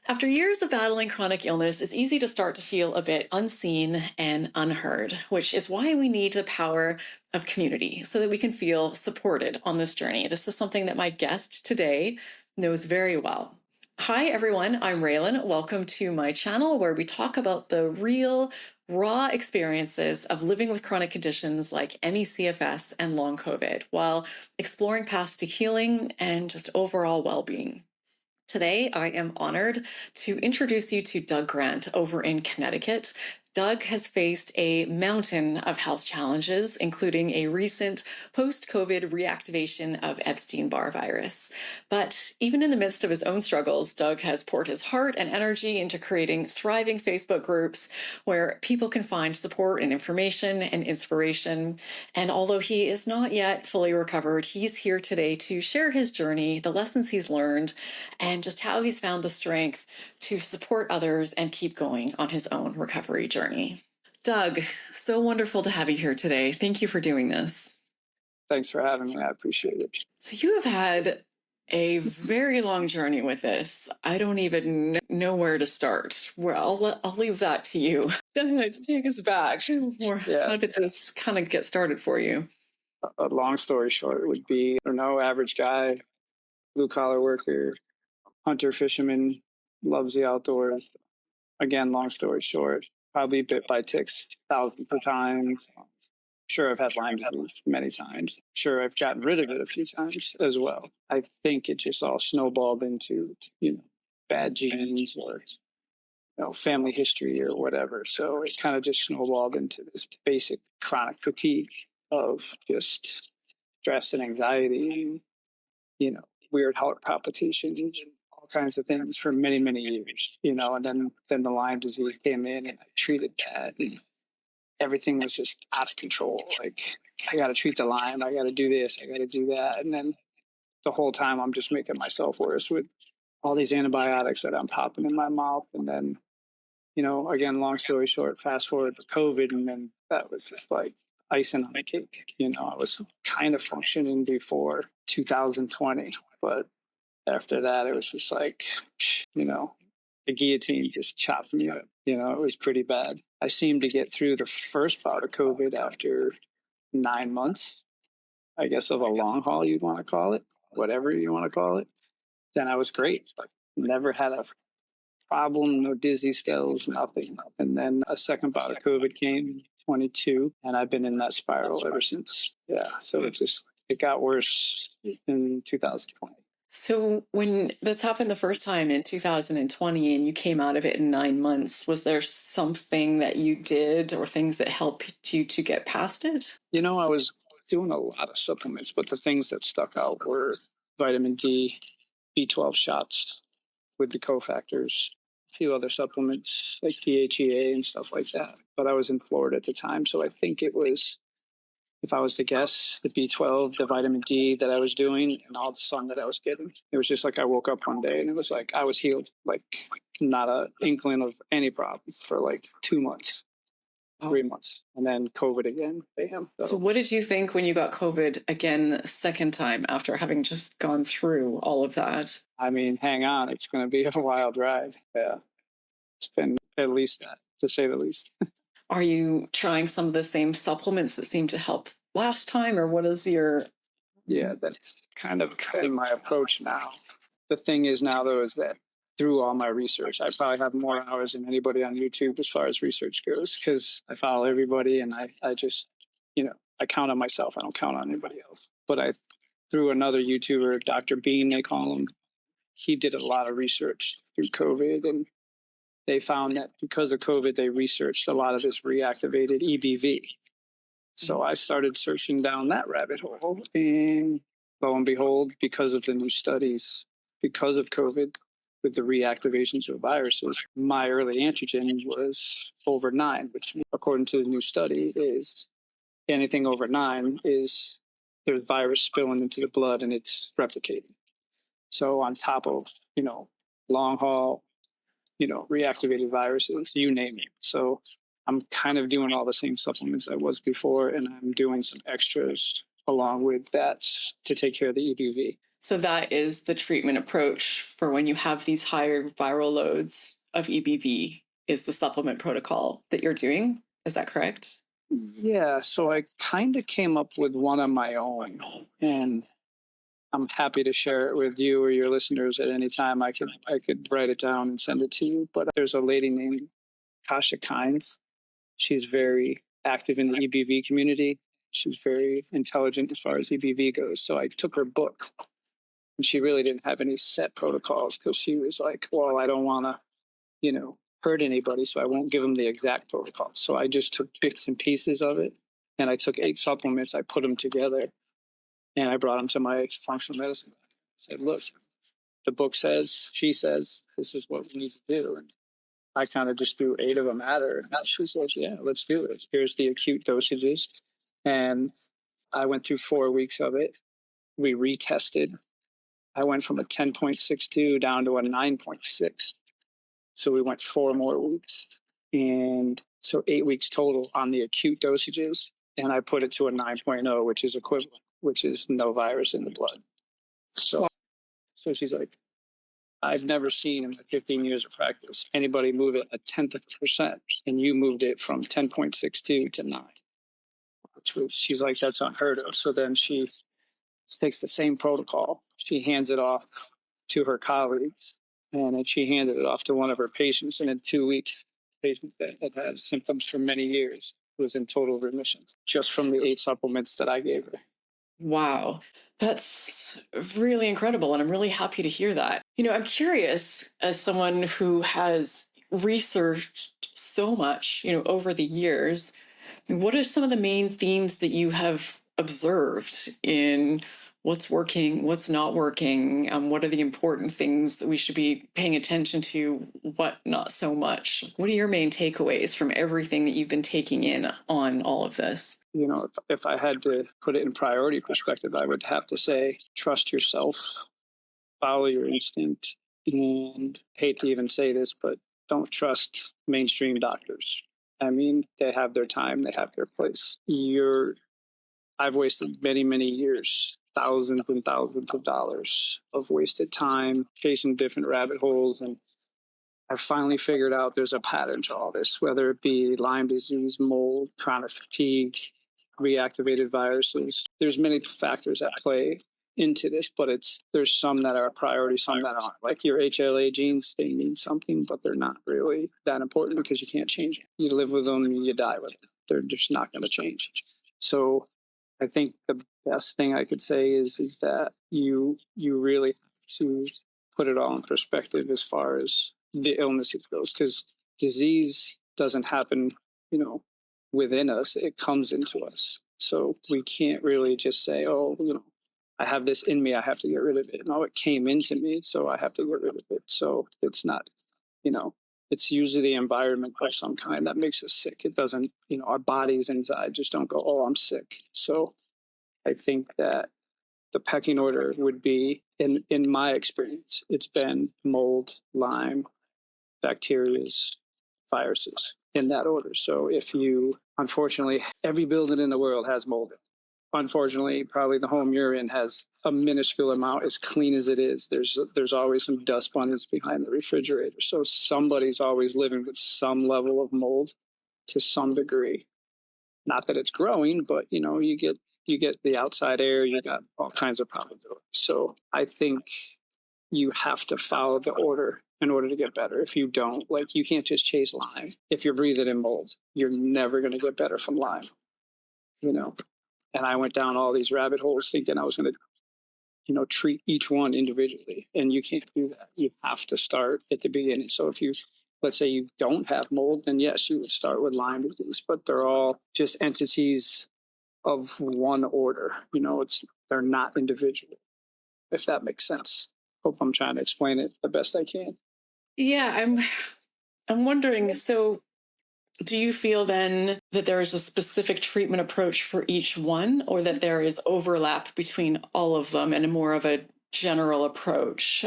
After years of battling chronic illness, it's easy to start to feel a bit unseen and unheard, which is why we need the power of community so that we can feel supported on this journey. This is something that my guest today knows very well. Hi, everyone. I'm Raelan. Welcome to my channel where we talk about the real, raw experiences of living with chronic conditions like ME/CFS and long COVID while exploring paths to healing and just overall well being. Today, I am honored to introduce you to Doug Grant over in Connecticut. Doug has faced a mountain of health challenges, including a recent post-COVID reactivation of Epstein-Barr virus. But even in the midst of his own struggles, Doug has poured his heart and energy into creating thriving Facebook groups where people can find support and information and inspiration. And although he is not yet fully recovered, he's here today to share his journey, the lessons he's learned, and just how he's found the strength to support others and keep going on his own recovery journey. Doug, so wonderful to have you here today. Thank you for doing this. Thanks for having me. I appreciate it. So you have had a very long journey with this. I don't even know where to start. Well, I'll leave that to you. Take us back. How did this kind of get started for you? A long story short would be, average guy, blue collar worker, hunter, fisherman, loves the outdoors. Again, long story short, probably bit by ticks thousands of times. Sure, I've had Lyme disease many times. Sure, I've gotten rid of it a few times as well. I think it just all snowballed into, bad genes or, family history or whatever. So it kind of just snowballed into this basic chronic fatigue of just stress and anxiety, weird heart palpitations and all kinds of things for many, many years, and then the Lyme disease came in and I treated that and everything was just out of control. Like, I got to treat the Lyme, I got to do this, I got to do that. And then the whole time I'm just making myself worse with all these antibiotics that I'm popping in my mouth. And then, again, long story short, fast forward to COVID. And then that was just like icing on the cake. I was kind of functioning before 2020, but after that, it was just like, the guillotine just chopped me up. It was pretty bad. I seemed to get through the first bout of COVID after 9 months, I guess, of a long haul, you'd want to call it, whatever you want to call it. Then I was great. Like, never had a problem, no dizzy spells, nothing. And then a second bout of COVID came, 22, and I've been in that spiral ever since. Yeah, so it got worse in 2020. So when this happened the first time in 2020 and you came out of it in 9 months, was there something that you did or things that helped you to get past it? I was doing a lot of supplements, but the things that stuck out were vitamin D, B12 shots with the cofactors, a few other supplements like DHEA and stuff like that. But I was in Florida at the time, so I think it was, if I was to guess, the B12, the vitamin D that I was doing, and all the sun that I was getting. It was just like I woke up one day and it was like I was healed, like not an inkling of any problems for like 2 months, 3 months. And then COVID again, bam. So what did you think when you got COVID again the second time after having just gone through all of that? I mean, hang on, it's going to be a wild ride. Yeah, it's been at least that, to say the least. Are you trying some of the same supplements that seemed to help last time, or what is your... Yeah, that's kind of been my approach now. The thing is now, though, is that through all my research, I probably have more hours than anybody on YouTube as far as research goes, because I follow everybody and I just, I count on myself. I don't count on anybody else. But through another YouTuber, Dr. Bean, they call him, he did a lot of research through COVID, and they found that because of COVID, they researched a lot of this reactivated EBV. So I started searching down that rabbit hole, and lo and behold, because of the new studies, because of COVID, with the reactivations of viruses, my early antigen was over 9, which according to the new study is anything over 9 is there's virus spilling into the blood and it's replicating. So on top of, long haul, reactivated viruses, you name it. So I'm kind of doing all the same supplements I was before, and I'm doing some extras along with that to take care of the EBV. So that is the treatment approach for when you have these higher viral loads of EBV is the supplement protocol that you're doing. Is that correct? Yeah, so I kind of came up with one on my own, and I'm happy to share it with you or your listeners at any time. I could write it down and send it to you. But there's a lady named Kasha Kynes. She's very active in the EBV community. She's very intelligent as far as EBV goes. So I took her book, and she really didn't have any set protocols because she was like, well, I don't want to, hurt anybody, so I won't give them the exact protocol. So I just took bits and pieces of it, and I took 8 supplements. I put them together, and I brought them to my functional medicine. I said, look, the book says, she says, this is what we need to do. And I kind of just threw 8 of them at her. And she says, yeah, let's do it. Here's the acute dosages. And I went through 4 weeks of it. We retested. I went from a 10.62 down to a 9.6. So we went 4 more weeks. And so 8 weeks total on the acute dosages. And I put it to a 9.0, which is equivalent, which is no virus in the blood. So she's like, I've never seen in my 15 years of practice anybody move it a tenth of a percent, and you moved it from 10.62 to 9. She's like, that's unheard of. So then she takes the same protocol. She hands it off to her colleagues, and then she handed it off to one of her patients. And in 2 weeks, the patient that had had symptoms for many years was in total remission just from the 8 supplements that I gave her. Wow. That's really incredible. And I'm really happy to hear that. I'm curious, as someone who has researched so much, over the years, what are some of the main themes that you have observed in what's working, what's not working? What are the important things that we should be paying attention to, what not so much? What are your main takeaways from everything that you've been taking in on all of this? If I had to put it in priority perspective, I would have to say trust yourself, follow your instinct, and hate to even say this, but don't trust mainstream doctors. I mean, they have their time, they have their place. I've wasted many, many years, thousands and thousands of dollars of wasted time chasing different rabbit holes. And I've finally figured out there's a pattern to all this, whether it be Lyme disease, mold, chronic fatigue, reactivated viruses. There's many factors at play into this, but there's some that are a priority, some that aren't. Like your HLA genes, they mean something, but they're not really that important because you can't change it. You live with them, you die with them. They're just not going to change. So I think the best thing I could say is that you really have to put it all in perspective as far as the illnesses goes, because disease doesn't happen, within us. It comes into us. So we can't really just say, oh, I have this in me, I have to get rid of it. No, it came into me, so I have to get rid of it. So it's not, it's usually the environment of some kind that makes us sick. It doesn't, our bodies inside just don't go, oh, I'm sick. So I think that the pecking order would be, in my experience, it's been mold, Lyme, bacteria, viruses, in that order. So unfortunately, every building in the world has mold. Unfortunately, probably the home you're in has a minuscule amount, as clean as it is. There's always some dust bunnies behind the refrigerator. So somebody's always living with some level of mold to some degree. Not that it's growing, but you get the outside air, you got all kinds of probabilities. So I think you have to follow the order in order to get better. If you don't, you can't just chase Lyme. If you're breathing in mold, you're never going to get better from Lyme. And I went down all these rabbit holes thinking I was going to, treat each one individually. And you can't do that. You have to start at the beginning. So let's say you don't have mold, then yes, you would start with Lyme disease, but they're all just entities of one order. They're not individual, if that makes sense. Hope I'm trying to explain it the best I can. Yeah, I'm wondering, so do you feel then that there is a specific treatment approach for each one, or that there is overlap between all of them and more of a general approach,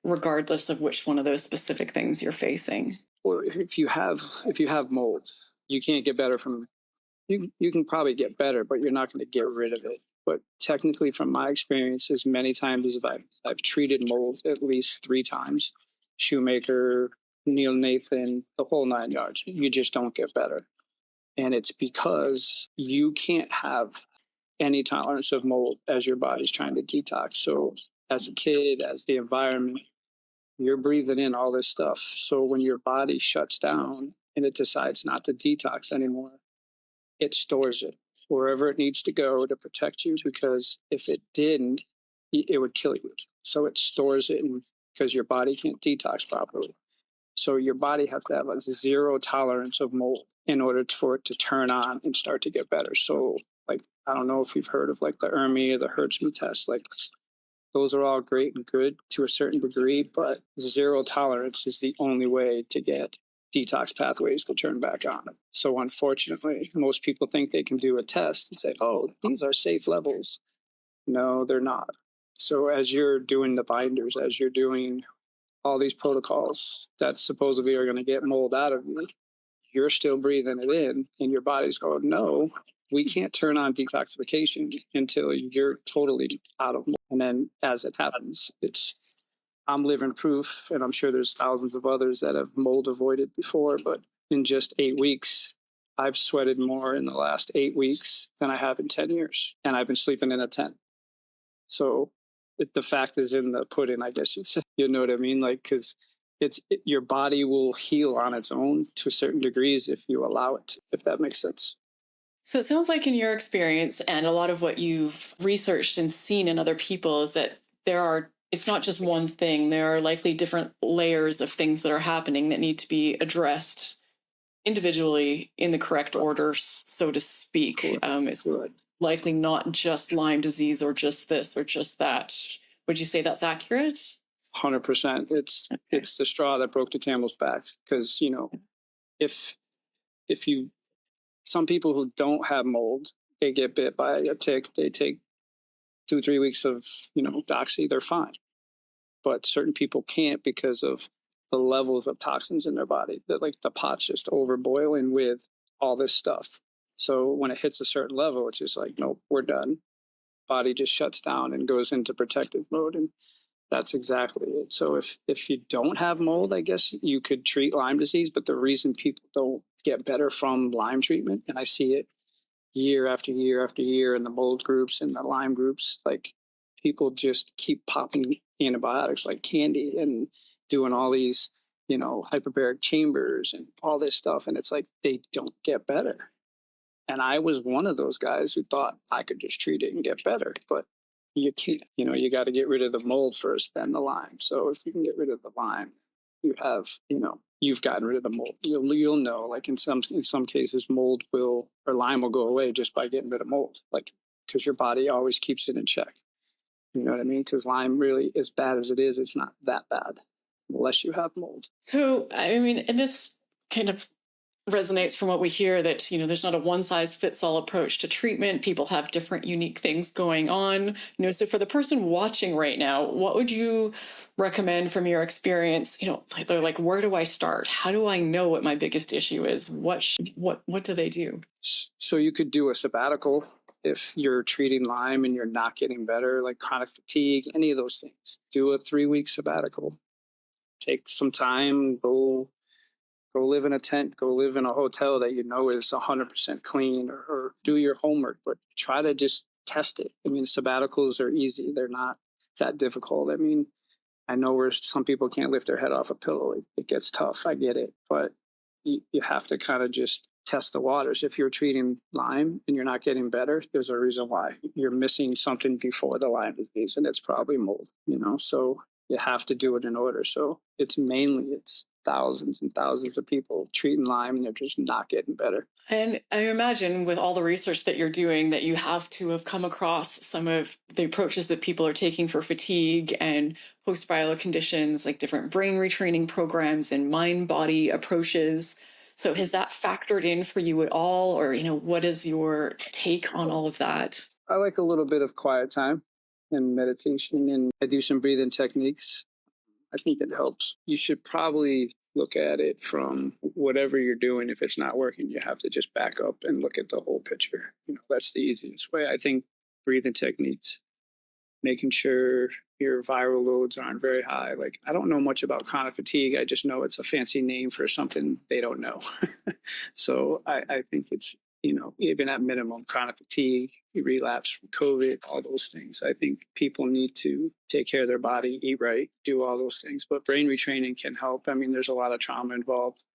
regardless of which one of those specific things you're facing? Well, if you have mold, you can't get better from. You can probably get better, but you're not going to get rid of it. But technically, from my experience, as many times as I've treated mold at least 3 times, Shoemaker, Neil Nathan, the whole 9 yards, you just don't get better. And it's because you can't have any tolerance of mold as your body's trying to detox. So as a kid, as the environment, you're breathing in all this stuff. So when your body shuts down and it decides not to detox anymore, it stores it wherever it needs to go to protect you, because if it didn't, it would kill you. So it stores it because your body can't detox properly. So your body has to have a zero tolerance of mold in order for it to turn on and start to get better. So, like, I don't know if you've heard of like the ERMI or the Hertzman test. Like, those are all great and good to a certain degree, but zero tolerance is the only way to get detox pathways to turn back on. So unfortunately, most people think they can do a test and say, oh, these are safe levels. No, they're not. So as you're doing the binders, as you're doing all these protocols that supposedly are going to get mold out of you, you're still breathing it in, and your body's going, no, we can't turn on detoxification until you're totally out of mold. And then as it happens, I'm living proof, and I'm sure there's thousands of others that have mold avoided before, but in just 8 weeks, I've sweated more in the last 8 weeks than I have in 10 years. And I've been sleeping in a tent. So the fact is in the pudding, I guess you'd say. You know what I mean? Like, because your body will heal on its own to certain degrees if you allow it, if that makes sense. So it sounds like in your experience and a lot of what you've researched and seen in other people is that it's not just one thing. There are likely different layers of things that are happening that need to be addressed individually in the correct order, so to speak. It's likely not just Lyme disease or just this or just that. Would you say that's accurate? 100%. It's the straw that broke the camel's back, because if you some people who don't have mold, they get bit by a tick, they take 2-3 weeks of doxy, they're fine. But certain people can't because of the levels of toxins in their body, that like the pot's just overboiling with all this stuff. So when it hits a certain level, it's just like, nope, we're done. Body just shuts down and goes into protective mode, and that's exactly it. So if you don't have mold, I guess you could treat Lyme disease, but the reason people don't get better from Lyme treatment, and I see it year after year after year in the mold groups and the Lyme groups, like, people just keep popping antibiotics like candy and doing all these, hyperbaric chambers and all this stuff. And it's like, they don't get better. And I was one of those guys who thought I could just treat it and get better, but you can't. You got to get rid of the mold first, then the Lyme. So if you can get rid of the Lyme, you've gotten rid of the mold. You'll know, like in some cases, Lyme will go away just by getting rid of mold, like, because your body always keeps it in check. You know what I mean? Because Lyme, really, as bad as it is, it's not that bad unless you have mold. So, I mean, and this kind of resonates from what we hear, that there's not a one size fits all approach to treatment. People have different unique things going on. So for the person watching right now, what would you recommend from your experience? They're like, where do I start? How do I know what my biggest issue is? What do they do? So you could do a sabbatical if you're treating Lyme and you're not getting better, like chronic fatigue, any of those things. Do a 3-week sabbatical. Take some time, go live in a tent, go live in a hotel that is 100% clean, or do your homework, but try to just test it. I mean, sabbaticals are easy. They're not that difficult. I mean, I know where some people can't lift their head off a pillow. It gets tough. I get it. But you have to kind of just test the waters. If you're treating Lyme and you're not getting better, there's a reason why. You're missing something before the Lyme disease, and it's probably mold, so you have to do it in order. So it's thousands and thousands of people treating Lyme, and they're just not getting better. And I imagine with all the research that you're doing that you have to have come across some of the approaches that people are taking for fatigue and post-viral conditions, like different brain retraining programs and mind-body approaches. So has that factored in for you at all? Or, what is your take on all of that? I like a little bit of quiet time and meditation, and I do some breathing techniques. I think it helps. You should probably look at it from whatever you're doing. If it's not working, you have to just back up and look at the whole picture. That's the easiest way. I think breathing techniques, making sure your viral loads aren't very high. Like, I don't know much about chronic fatigue. I just know it's a fancy name for something they don't know. So I think it's, even at minimum, chronic fatigue, relapse from COVID, all those things. I think people need to take care of their body, eat right, do all those things. But brain retraining can help. I mean, there's a lot of trauma involved.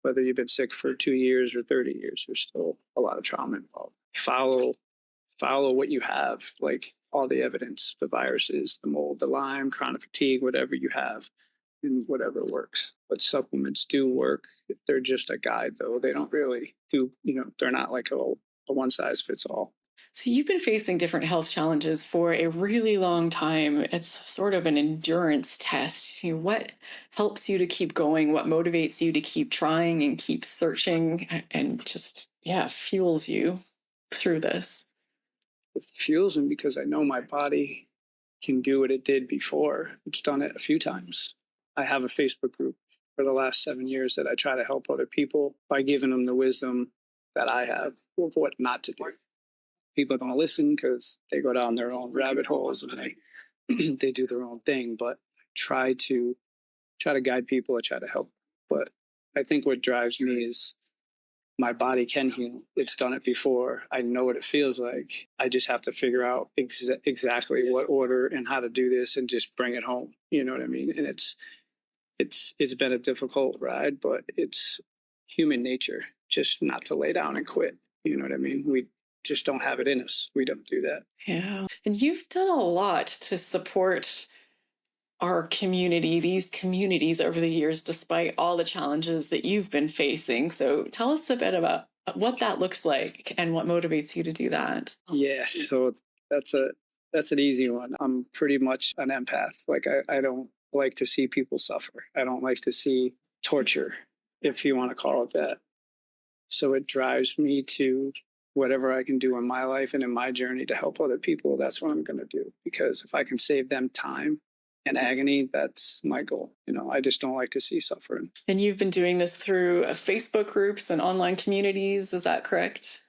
Whether you've been sick for 2 years or 30 years, there's still a lot of trauma involved. Follow what you have, like all the evidence, the viruses, the mold, the Lyme, chronic fatigue, whatever you have, and whatever works. But supplements do work. They're just a guide, though. They don't really do, they're not like a one size fits all. So you've been facing different health challenges for a really long time. It's sort of an endurance test. What helps you to keep going? What motivates you to keep trying and keep searching and just, fuels you through this? It fuels me because I know my body can do what it did before. It's done it a few times. I have a Facebook group for the last 7 years that I try to help other people by giving them the wisdom that I have of what not to do. People don't listen because they go down their own rabbit holes and they do their own thing. But try to guide people. I try to help. But I think what drives me is my body can heal. It's done it before. I know what it feels like. I just have to figure out exactly what order and how to do this and just bring it home. You know what I mean? And it's been a difficult ride, but it's human nature just not to lay down and quit. You know what I mean? We just don't have it in us. We don't do that. Yeah. And you've done a lot to support our community, these communities over the years, despite all the challenges that you've been facing. So tell us a bit about what that looks like and what motivates you to do that. Yeah. So that's an easy one. I'm pretty much an empath. Like I don't like to see people suffer. I don't like to see torture, if you want to call it that. So it drives me to whatever I can do in my life and in my journey to help other people. That's what I'm going to do. Because if I can save them time and agony, that's my goal. I just don't like to see suffering. And you've been doing this through Facebook groups and online communities. Is that correct?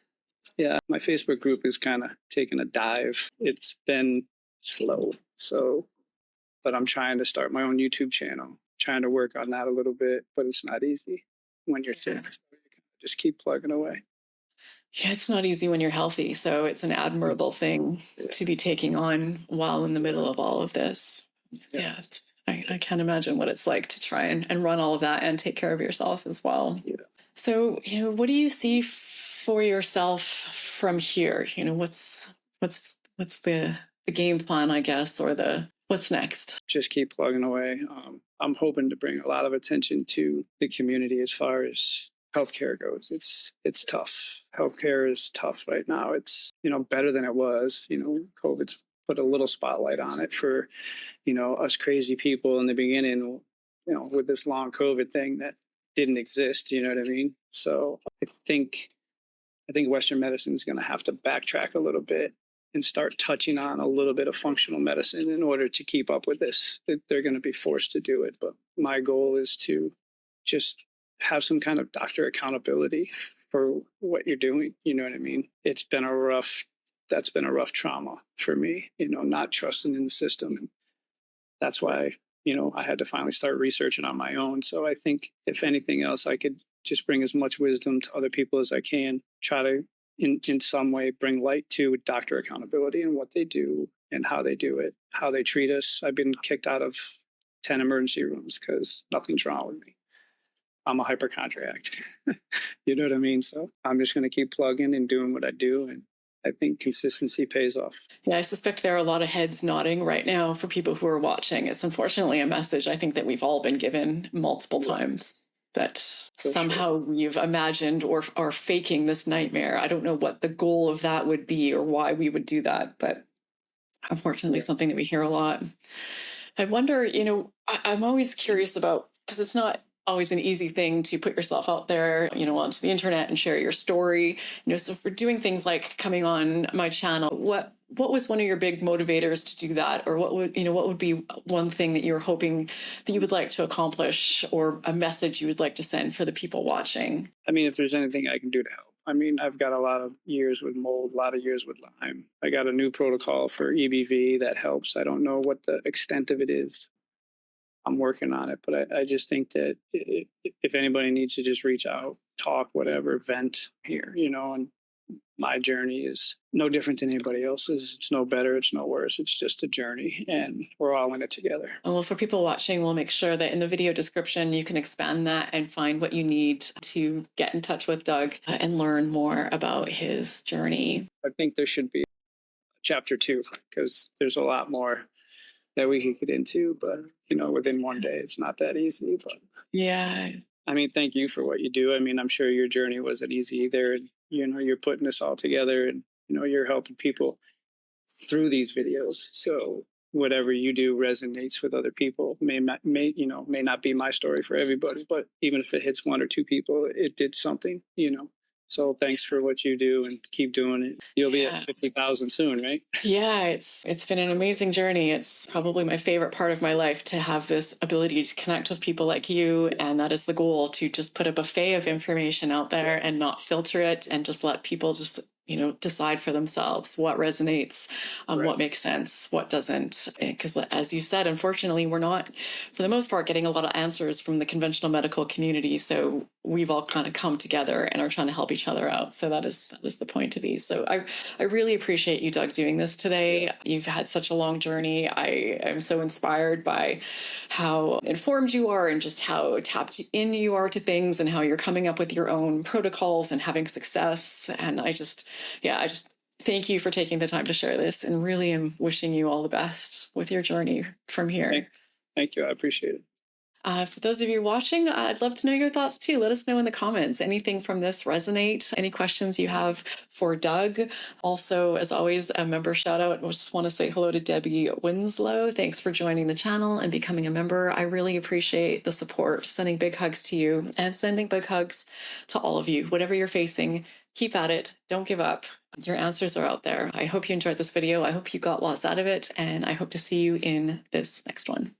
Yeah, my Facebook group is kind of taking a dive. It's been slow. But I'm trying to start my own YouTube channel, trying to work on that a little bit, but it's not easy when you're sick. Just keep plugging away. Yeah, it's not easy when you're healthy. So it's an admirable thing to be taking on while in the middle of all of this. Yeah, I can't imagine what it's like to try and run all of that and take care of yourself as well. Yeah. So, what do you see for yourself from here? What's the game plan, I guess, or what's next? Just keep plugging away. I'm hoping to bring a lot of attention to the community as far as healthcare goes. It's tough. Healthcare is tough right now. It's, better than it was. COVID's put a little spotlight on it for, us crazy people in the beginning, with this long COVID thing that didn't exist. You know what I mean? So I think Western medicine is going to have to backtrack a little bit and start touching on a little bit of functional medicine in order to keep up with this. They're going to be forced to do it. But my goal is to just have some kind of doctor accountability for what you're doing. You know what I mean? That's been a rough trauma for me, not trusting in the system. And that's why, I had to finally start researching on my own. So I think if anything else, I could just bring as much wisdom to other people as I can, try to in some way bring light to doctor accountability and what they do and how they do it, how they treat us. I've been kicked out of 10 emergency rooms because nothing's wrong with me. I'm a hypochondriac. You know what I mean? So I'm just going to keep plugging and doing what I do. And I think consistency pays off. Yeah, I suspect there are a lot of heads nodding right now for people who are watching. It's unfortunately a message I think that we've all been given multiple times. That somehow we've imagined or are faking this nightmare. I don't know what the goal of that would be or why we would do that, but unfortunately something that we hear a lot. I wonder, I'm always curious about, because it's not always an easy thing to put yourself out there, onto the internet and share your story. So for doing things like coming on my channel, what was one of your big motivators to do that? Or what would be one thing that you're hoping that you would like to accomplish or a message you would like to send for the people watching? I mean, if there's anything I can do to help, I mean, I've got a lot of years with mold, a lot of years with Lyme. I got a new protocol for EBV that helps. I don't know what the extent of it is. I'm working on it, but I just think that if anybody needs to just reach out, talk, whatever, vent here, and my journey is no different than anybody else's. It's no better, it's no worse. It's just a journey, and we're all in it together. Well, for people watching, we'll make sure that in the video description, you can expand that and find what you need to get in touch with Doug and learn more about his journey. I think there should be chapter 2 because there's a lot more that we could get into, but within one day, it's not that easy. But yeah, I mean, thank you for what you do. I mean, I'm sure your journey wasn't easy either. And, you're putting this all together and, you're helping people through these videos. So whatever you do resonates with other people. May not be my story for everybody, but even if it hits 1 or 2 people, it did something. So thanks for what you do and keep doing it. You'll be at 50,000 soon, right? Yeah, it's been an amazing journey. It's probably my favorite part of my life to have this ability to connect with people like you. And that is the goal, to just put a buffet of information out there and not filter it and just let people just decide for themselves what resonates, what makes sense, what doesn't. Because as you said, unfortunately, we're not, for the most part, getting a lot of answers from the conventional medical community. So we've all kind of come together and are trying to help each other out. So that is the point of these. So I really appreciate you, Doug, doing this today. You've had such a long journey. I am so inspired by how informed you are and just how tapped in you are to things and how you're coming up with your own protocols and having success. And I just thank you for taking the time to share this, and really am wishing you all the best with your journey from here. Thank you. I appreciate it. For those of you watching, I'd love to know your thoughts too. Let us know in the comments. Anything from this resonate? Any questions you have for Doug? Also, as always, a member shout out. I just want to say hello to Debbie Winslow. Thanks for joining the channel and becoming a member. I really appreciate the support. Sending big hugs to you and sending big hugs to all of you. Whatever you're facing, keep at it. Don't give up. Your answers are out there. I hope you enjoyed this video. I hope you got lots out of it, and I hope to see you in this next one.